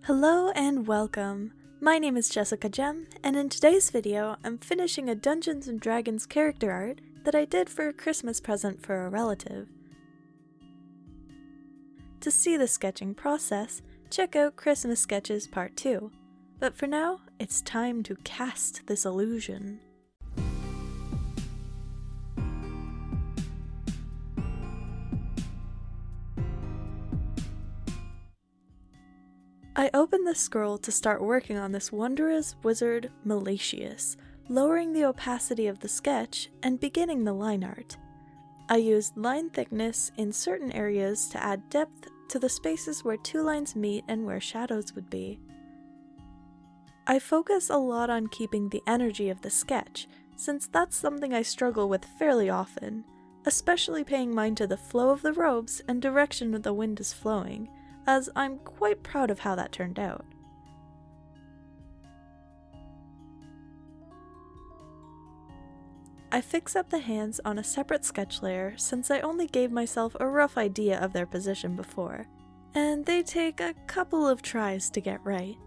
Hello and welcome! My name is Jessica Gem, and in today's video, I'm finishing a Dungeons & Dragons character art that I did for a Christmas present for a relative. To see the sketching process, check out Christmas Sketches Part 2. But for now, it's time to cast this illusion. I opened the scroll to start working on this Wonderous wizard Milacious, lowering the opacity of the sketch and beginning the line art. I used line thickness in certain areas to add depth to the spaces where two lines meet and where shadows would be. I focus a lot on keeping the energy of the sketch, since that's something I struggle with fairly often, especially paying mind to the flow of the robes and direction the wind is flowing, as I'm quite proud of how that turned out. I fix up the hands on a separate sketch layer since I only gave myself a rough idea of their position before, and they take a couple of tries to get right.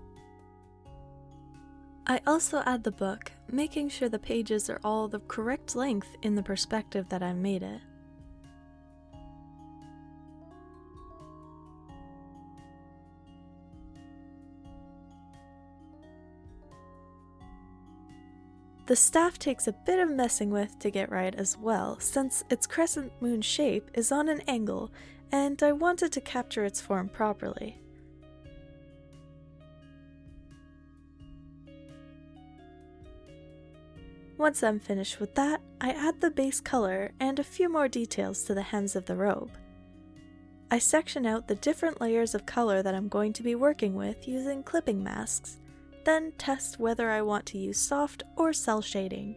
I also add the book, making sure the pages are all the correct length in the perspective that I made it. The staff takes a bit of messing with to get right as well, since its crescent moon shape is on an angle, and I wanted to capture its form properly. Once I'm finished with that, I add the base color and a few more details to the hems of the robe. I section out the different layers of color that I'm going to be working with using clipping masks, then test whether I want to use soft or cell shading.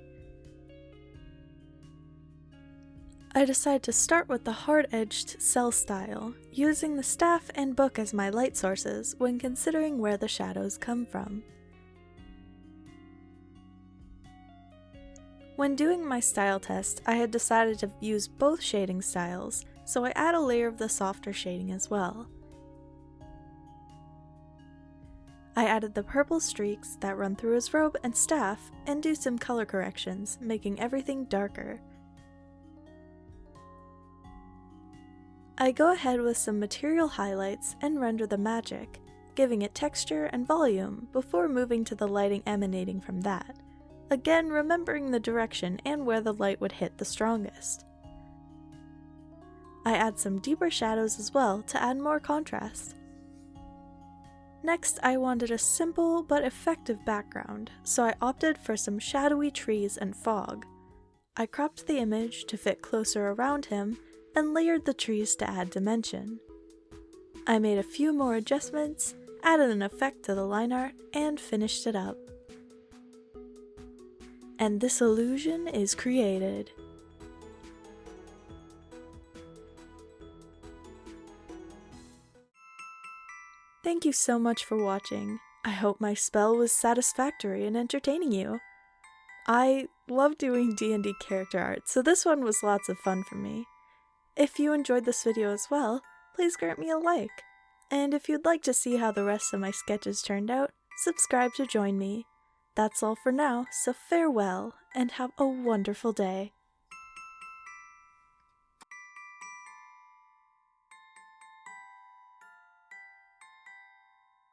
I decide to start with the hard-edged cell style, using the staff and book as my light sources when considering where the shadows come from. When doing my style test, I had decided to use both shading styles, so I add a layer of the softer shading as well. I added the purple streaks that run through his robe and staff and do some color corrections, making everything darker. I go ahead with some material highlights and render the magic, giving it texture and volume before moving to the lighting emanating from that, again remembering the direction and where the light would hit the strongest. I add some deeper shadows as well to add more contrast. Next, I wanted a simple but effective background, so I opted for some shadowy trees and fog. I cropped the image to fit closer around him and layered the trees to add dimension. I made a few more adjustments, added an effect to the line art, and finished it up. And this illusion is created. Thank you so much for watching. I hope my spell was satisfactory and entertaining you. I love doing D&D character art, so this one was lots of fun for me. If you enjoyed this video as well, please grant me a like. And if you'd like to see how the rest of my sketches turned out, subscribe to join me. That's all for now, so farewell, and have a wonderful day.